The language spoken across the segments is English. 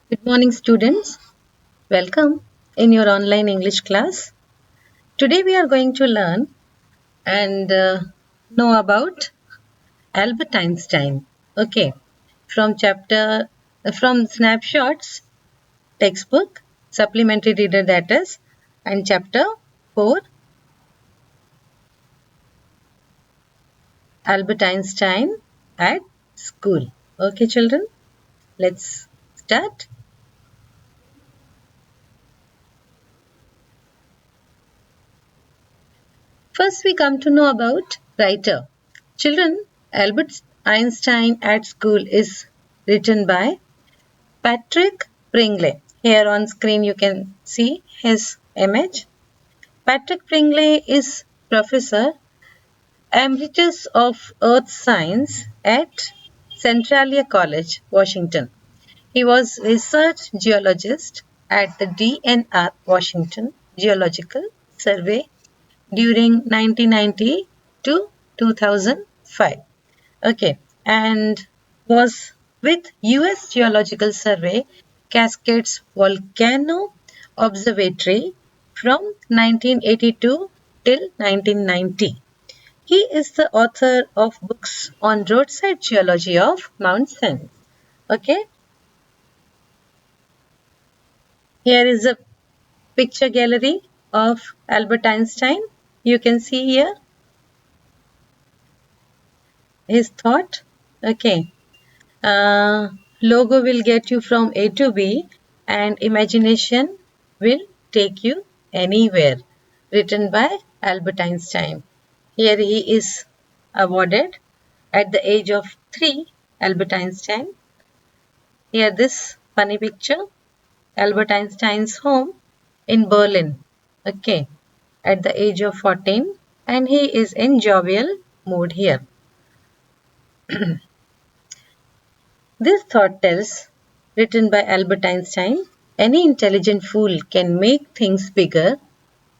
Good morning, students. Welcome in your online English class. Today we are going to learn and know about Albert Einstein. Okay, from snapshots textbook, supplementary reader that is, and chapter 4, Albert Einstein at school. Okay, children, let's start. First, we come to know about writer. Children, Albert Einstein at School is written by Patrick Pringle. Here on screen you can see his image. Patrick Pringle is Professor Emeritus of Earth Science at Centralia College, Washington. He was research geologist at the DNR Washington Geological Survey during 1990 to 2005. Okay, and was with US Geological Survey Cascades Volcano Observatory from 1982 till 1990. He is the author of books on roadside geology of Mount Saint. Okay, here is a picture gallery of Albert Einstein. You can see here his thought. Okay, logo will get you from A to B and imagination will take you anywhere. Written by Albert Einstein. Here he is awarded at the age of 3, Albert Einstein. Here this funny picture, Albert Einstein's home in Berlin. Okay, at the age of 14 and he is in jovial mood here. This thought tells, written by Albert Einstein, any intelligent fool can make things bigger,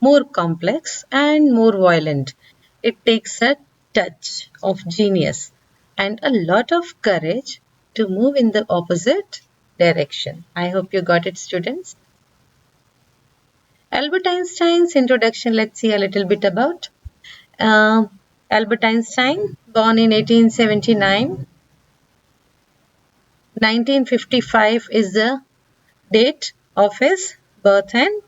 more complex, and more violent. It takes a touch of genius and a lot of courage to move in the opposite direction. I hope you got it, students. Albert Einstein's introduction, let's see a little bit about. Uh, Albert Einstein, born in 1879. 1955 is the date of his birth and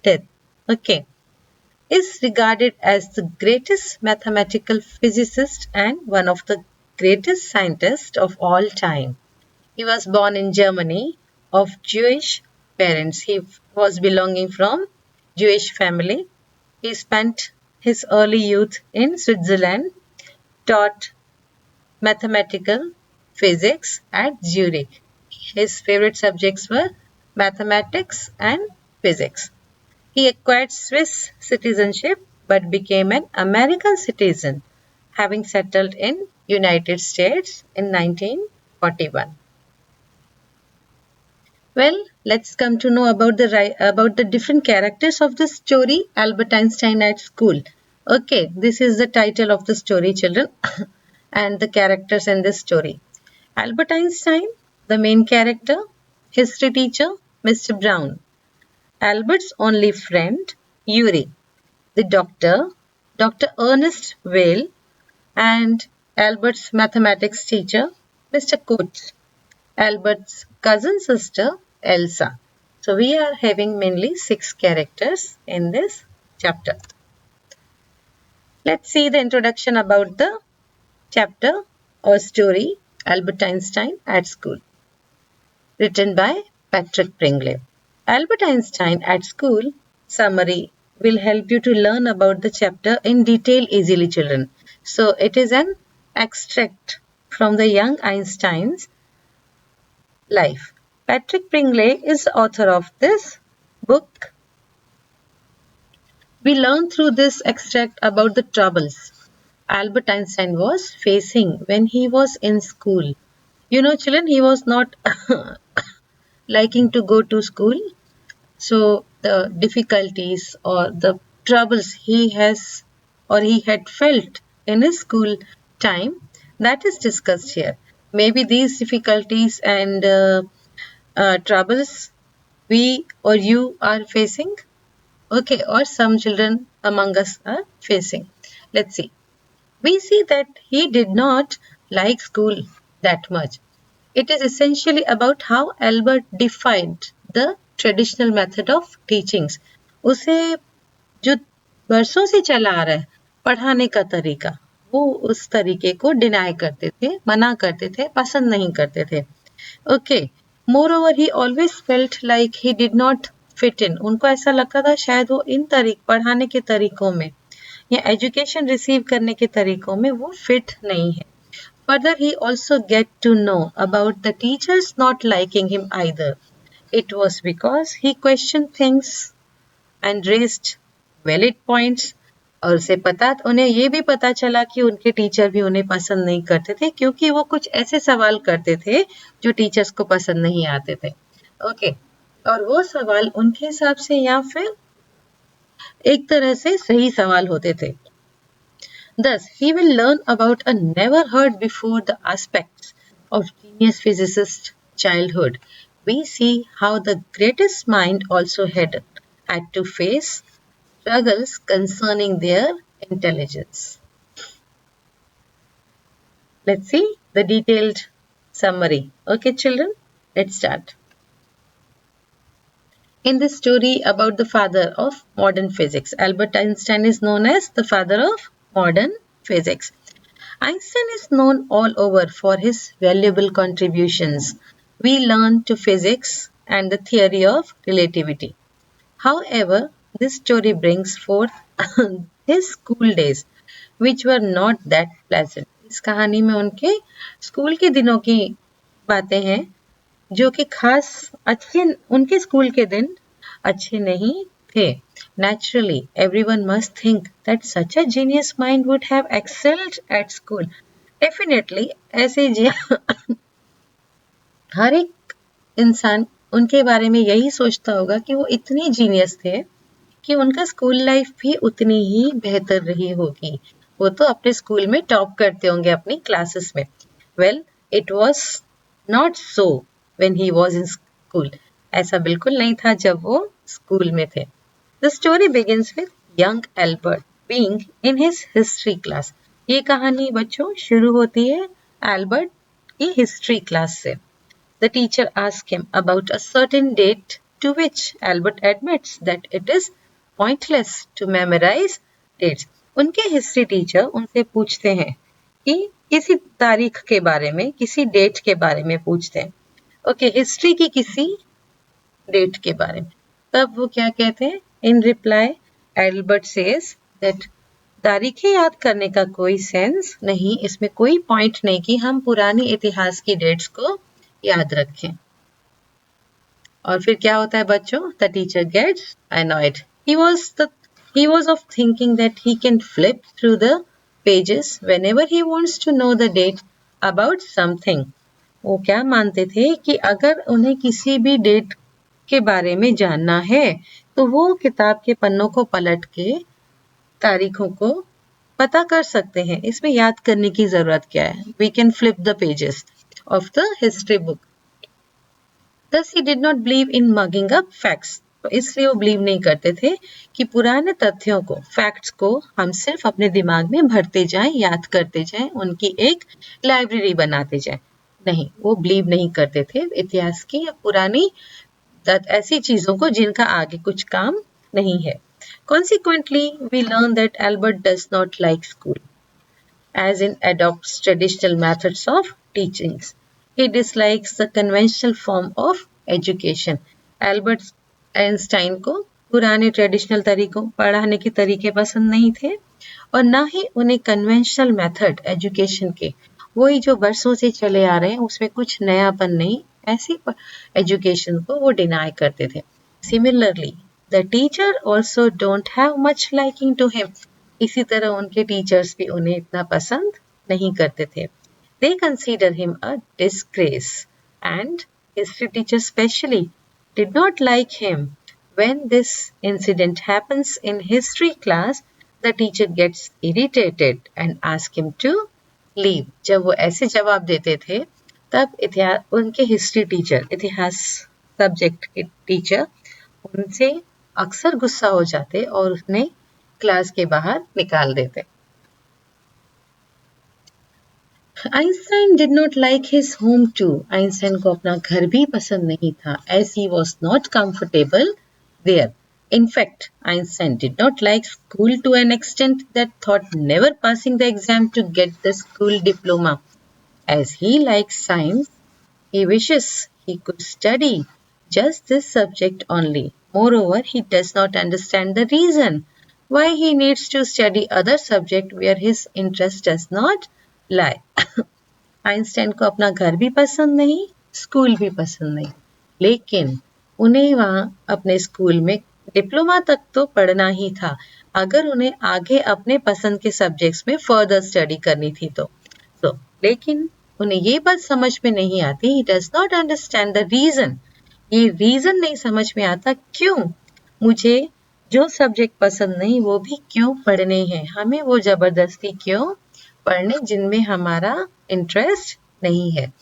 death. Okay. Is regarded as the greatest mathematical physicist and one of the greatest scientists of all time. He was born in Germany of Jewish parents. He was belonging from Jewish family. He spent his early youth in Switzerland, taught mathematical physics at Zurich. His favorite subjects were mathematics and physics. He acquired Swiss citizenship but became an American citizen, having settled in United States in 1941. Well, let's come to know about the different characters of the story Albert Einstein at School. Okay, this is the title of the story, children, and the characters in this story. Albert Einstein, the main character, history teacher, Mr. Brown. Albert's only friend, Yuri, the doctor, Dr. Ernest Weil, and Albert's mathematics teacher, Mr. Coates. Albert's cousin sister, Elsa. So we are having mainly 6 characters in this chapter. Let's see the introduction about the chapter or story, Albert Einstein at School. Written by Patrick Pringle. Albert Einstein at School summary will help you to learn about the chapter in detail easily, children. So it is an extract from the young Einstein's life. Patrick Pringle is the author of this book. We learn through this extract about the troubles Albert Einstein was facing when he was in school. You know, children, he was not liking to go to school. So the difficulties or the troubles he has or he had felt in his school time, that is discussed here. Maybe these difficulties and troubles we or you are facing? Okay, or some children among us are facing. Let's see. We see that he did not like school that much. It is essentially about how Albert defined the traditional method of teachings. उसे जो बरसों से चला आ रहा है पढ़ाने का तरीका, वो उस तरीके को डिनाई करते थे, मना करते थे, पसंद नहीं करते थे. Okay, more over he always felt like he did not fit in. उनको ऐसा लगता था शायद वो इन पढ़ाने के तरीकों में या एजुकेशन रिसीव करने के तरीकों में वो फिट नहीं है. Further, he also get to know about the teachers not liking him either. It was because he questioned things and raised valid points. और उन्हें ये भी पता चला कि उनके टीचर भी उन्हें पसंद नहीं करते थे क्योंकि वो कुछ ऐसे सवाल करते थे जो टीचर्स को पसंद नहीं आते थे. ओके, और वो सवाल उनके हिसाब से या फिर एक तरह से सही सवाल होते थे. Thus, he will learn about a never heard before the aspects of genius physicist childhood. We see how the greatest mind also had to face struggles concerning their intelligence. Let's see the detailed summary. Okay, children, let's start. In this story about the father of modern physics, Albert Einstein is known as the father of modern physics. Einstein is known all over for his valuable contributions we learn to physics and the theory of relativity. However, this story brings forth his school days, which were not that pleasant. इस कहानी में उनके school के दिनों की बातें हैं जो कि खास अच्छे उनके स्कूल के दिन अच्छे नहीं थे. Naturally, everyone must think that such a genius mind would have excelled at school. Definitely, ऐसे हर एक इंसान उनके बारे में यही सोचता होगा कि वो इतने जीनियस थे कि उनका स्कूल लाइफ भी उतनी ही बेहतर रही होगी. वो तो अपने स्कूल में टॉप करते होंगे अपनी क्लासेस में. Well, it was not so when he was in school. ऐसा बिल्कुल नहीं था जब वो स्कूल में थे. The story begins with young Albert being in his history class. ये कहानी बच्चों शुरू होती है एल्बर्ट की हिस्ट्री क्लास से. The teacher asks him about a certain date to which Albert admits that it is pointless to memorize dates. उनके history teacher उनसे पूछते हैं कि किसी तारीख के बारे में, किसी डेट के बारे में पूछते हैं. ओके, हिस्ट्री की किसी डेट के बारे में. तब वो क्या कहते हैं? In reply, Albert says that तारीखें याद करने का कोई सेंस नहीं, इसमें कोई पॉइंट नहीं कि हम पुरानी इतिहास की डेट्स को याद रखें. और फिर क्या होता है बच्चों? The teacher gets annoyed. He was of thinking that he can flip through the pages whenever he wants to know the date about something. वो क्या मानते थे कि अगर उन्हें किसी भी डेट के बारे में जानना है तो वो किताब के पन्नों को पलट के तारीखों को पता कर सकते हैं. इसमें याद करने की जरूरत क्या है? We can flip the pages of the history book. Thus he did not believe in mugging up facts. तो इसलिए वो बिलीव नहीं करते थे कि पुराने तथ्यों को, फैक्ट्स को हम सिर्फ अपने दिमाग में भरते जाएं, याद करते जाएं, उनकी एक लाइब्रेरी बनाते जाएं. नहीं, वो बिलीव नहीं करते थे इतिहास की या पुरानी ऐसी चीजों को जिनका आगे कुछ काम नहीं है. Consequently, we learn that Albert does not like school, as in adopts traditional methods of teachings. He dislikes the conventional form of education. Albert Einstein को पुराने ट्रेडिशनल तरीकों पढ़ाने के तरीके पसंद नहीं थे और ना ही उन्हें कन्वेंशनल मेथड एजुकेशन के, वही जो बरसों से चले आ रहे हैं उसमें कुछ नयापन नहीं, ऐसी एजुकेशन को वो डिनाई करते थे. Similarly, the teacher also don't have much liking to him. इसी तरह उनके टीचर्स भी उन्हें इतना पसंद नहीं करते थे. They consider him a disgrace and history teacher especially did not like him. When this incident happens in history class, the teacher gets irritated and asks him to leave. जब वो ऐसे जवाब देते थे तब उनके हिस्ट्री टीचर, इतिहास subject के टीचर उनसे अक्सर गुस्सा हो जाते और उन्हें क्लास के बाहर निकाल देते। Einstein did not like his home too. Einstein को अपना घर भी पसंद नहीं था, as he was not comfortable there. In fact, Einstein did not like school to an extent that thought never passing the exam to get the school diploma. As he likes science, he wishes he could study just this subject only. Moreover, he does not understand the reason why he needs to study other subject where his interest does not lie. Einstein को अपना घर भी पसंद नहीं, school भी पसंद नहीं, लेकिन उन्हें वहाँ अपने स्कूल में डिप्लोमा तक तो पढ़ना ही था, अगर उन्हें आगे अपने पसंद के सब्जेक्ट्स में फर्दर स्टडी करनी थी तो लेकिन उन्हें ये बात समझ में नहीं आती, he does not understand the reason, ये रीजन नहीं समझ में आता क्यों मुझे जो सब्जेक्ट पसंद नहीं वो भी क्यों पढ़ने हैं, हमें वो जबरदस्ती क्यों पढ़ने जिनमें हमारा इंटरेस्ट नहीं है।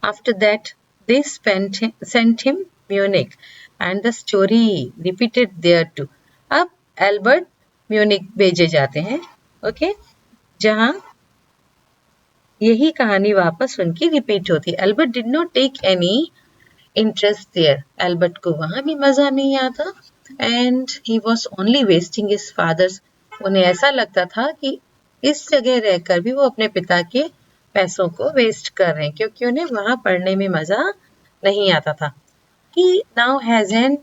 After that, they sent him Munich and the story repeated there too. अब एल्बर्ट म्यूनिक भेजे जाते हैं, ओके, जहां यही कहानी वापस उनकी रिपीट होती है। Albert did not take any interest there, Albert को वहां भी मजा नहीं आता, and he was only wasting his father's, उन्हें ऐसा लगता था कि इस जगह रहकर भी वो अपने पिता के पैसों को वेस्ट कर रहे हैं, क्योंकि उन्हें वहां पढ़ने में मजा नहीं आता था। He now has an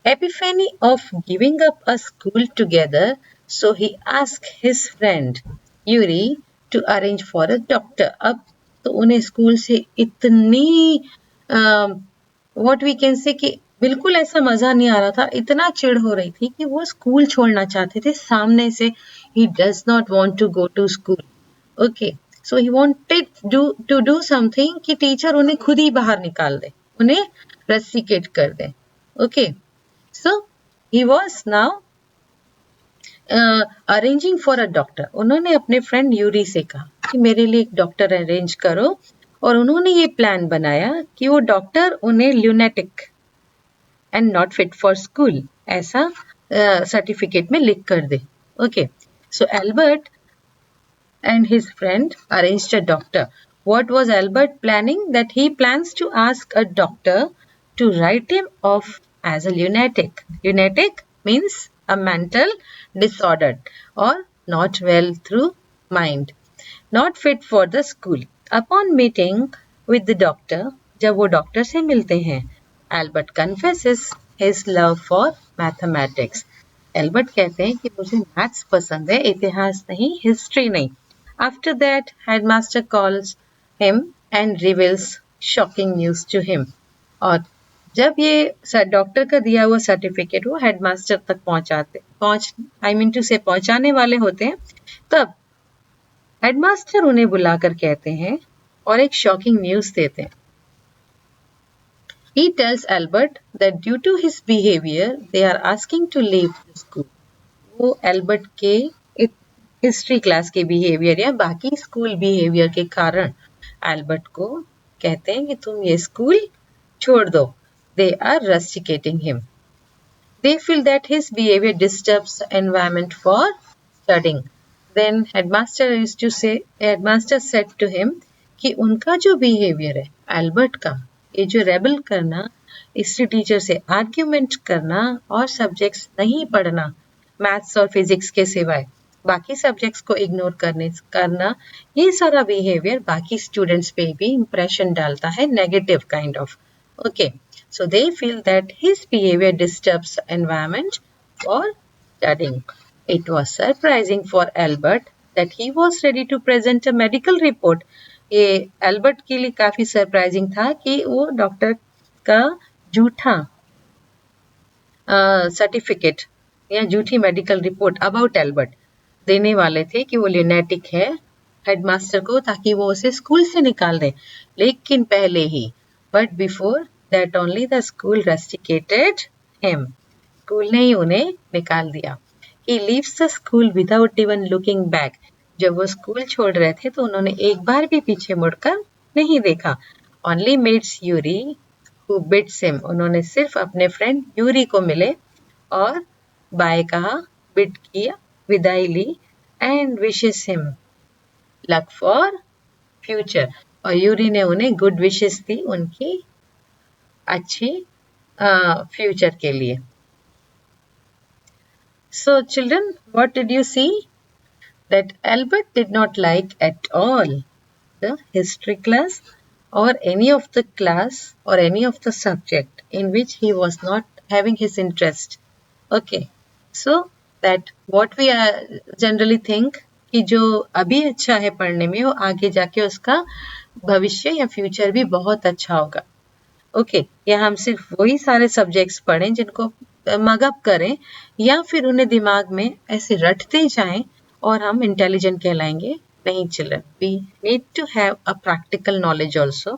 epiphany of giving up a school together, so he asked his friend Yuri to arrange for a doctor. अब तो उन्हें स्कूल से इतनी what we can say कि बिल्कुल ऐसा मजा नहीं आ रहा था, इतना चिढ़ हो रही थी कि वो स्कूल छोड़ना चाहते थे सामने से। He does not want to go to school. Okay, so he wanted to do something कि टीचर उन्हें खुद ही बाहर निकाल दे, उन्हें रस्टिकेट कर दे। Okay, so he was now arranging for a doctor. उन्होंने अपने फ्रेंड यूरी से कहा कि मेरे लिए एक डॉक्टर अरेंज करो, और उन्होंने ये प्लान बनाया कि वो डॉक्टर उन्हें lunatic and not fit for school ऐसा सर्टिफिकेट में लिख कर दे। Okay, so Albert and his friend arranged a doctor. What was Albert planning? That he plans to ask a doctor to write him off as a lunatic. Lunatic means a mental disorder or not well through mind, not fit for the school. Upon meeting with the doctor, जब वो doctor से मिलते हैं, Albert confesses his love for mathematics. Albert कहते हैं कि मुझे maths पसंद है, इतिहास नहीं, हिस्ट्री नहीं। After that, headmaster calls him and reveals shocking news to him. और जब ये डॉक्टर का दिया हुआ सर्टिफिकेट वो हेडमास्टर तक पहुंचाने वाले होते हैं, तब हेडमास्टर उन्हें बुलाकर कहते हैं और एक शॉकिंग न्यूज देते हैं। He tells Albert that due to his behavior, they are asking to leave the school. वो एल्बर्ट के हिस्ट्री क्लास के बिहेवियर या बाकी स्कूल बिहेवियर के कारण एल्बर्ट को कहते हैं कि तुम ये स्कूल छोड़ दो। They are rusticating him. They feel that his behavior disturbs the environment for studying. Then headmaster said to him कि उनका जो बिहेवियर है एल्बर्ट का, ये जो रेबल करना, हिस्ट्री टीचर से आर्ग्यूमेंट करना और सब्जेक्ट्स नहीं पढ़ना, मैथ्स और फिजिक्स के सिवाय बाकी सब्जेक्ट्स को इग्नोर करना, ये सारा बिहेवियर बाकी स्टूडेंट्स पे भी इंप्रेशन डालता है, negative kind of. Okay, so they feel that his behaviour disturbs environment for studying. It was surprising for Albert that he was ready to present a medical report. ये Albert के लिए काफी surprising था कि वो doctor का झूठा certificate या झूठी मेडिकल रिपोर्ट अबाउट एल्बर्ट देने वाले थे कि वो ल्यूनेटिक है हेडमास्टर को, ताकि वो उसे स्कूल से निकाल दे। लेकिन पहले ही, but before that only the school rusticated him, school ने ही उन्हें निकाल दिया। He leaves the school without even looking back. जब वो स्कूल छोड़ रहे थे तो उन्होंने एक बार भी पीछे मुड़कर नहीं देखा। Only mates Yuri who bids him, उन्होंने सिर्फ अपने फ्रेंड यूरी को मिले और बाय कहा, बिड किया, विदाई ली, and wishes him luck for future, और यूरी ने उन्हें गुड विशेस दी उनकी अच्छी फ्यूचर के लिए. So children, what did you see? That Albert did not like at all the history class or any of the class or any of the subject in which he was not having his interest. Okay, so that what we generally think कि जो अभी अच्छा है पढ़ने में वो आगे जाके उसका भविष्य या फ्यूचर भी बहुत अच्छा होगा. ओके, या हम सिर्फ वही सारे सब्जेक्ट्स पढ़ें जिनको मगअप करें या फिर उन्हें दिमाग में ऐसे रटते जाएं और हम इंटेलिजेंट कहलाएंगे. नहीं children, we need to have a practical knowledge also.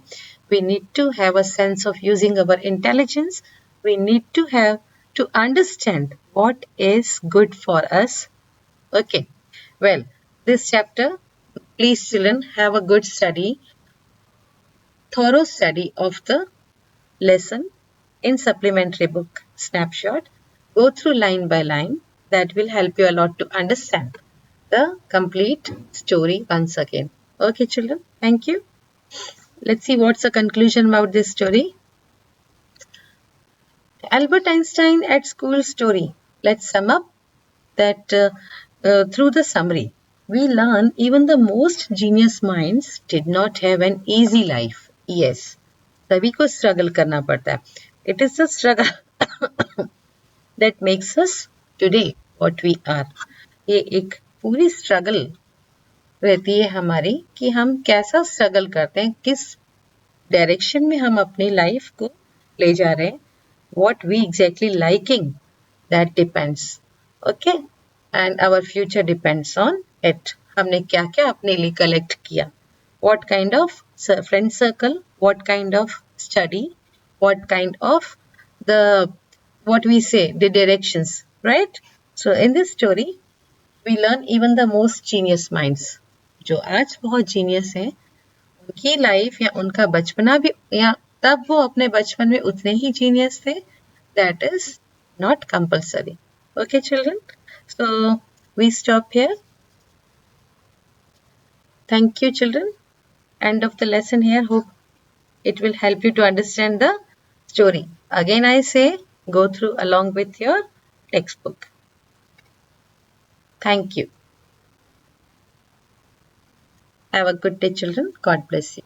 We need to have a sense of using our intelligence. We need to have to understand what is good for us. Okay, well, this chapter, please children have a good study, thorough study of the lesson in supplementary book snapshot. Go through line by line. That will help you a lot to understand the complete story once again. Okay children, thank you. Let's see what's the conclusion about this story. Albert Einstein at school story. Let's sum up that through the summary. We learn even the most genius minds did not have an easy life. Yes, सभी को struggle करना पड़ता है. It is the struggle that makes us today what we are. ये एक पूरी struggle रहती है हमारी कि हम कैसा struggle करते हैं, किस direction में हम अपनी life को ले जा रहे हैं. What we exactly liking, that depends. Okay, and our future depends on it. हमने क्या क्या अपने लिए collect किया. What kind of friend circle, what kind of study, what kind of what we say, the directions, right? So in this story, we learn even the most genius minds. जो आज बहुत genius हैं, उनकी life या उनका बचपना भी या तब वो अपने बचपन में उतने ही genius थे. That is not compulsory. Okay children, so we stop here. Thank you children. End of the lesson here. Hope it will help you to understand the story. Again I say, go through along with your textbook. Thank you. Have a good day children. God bless you.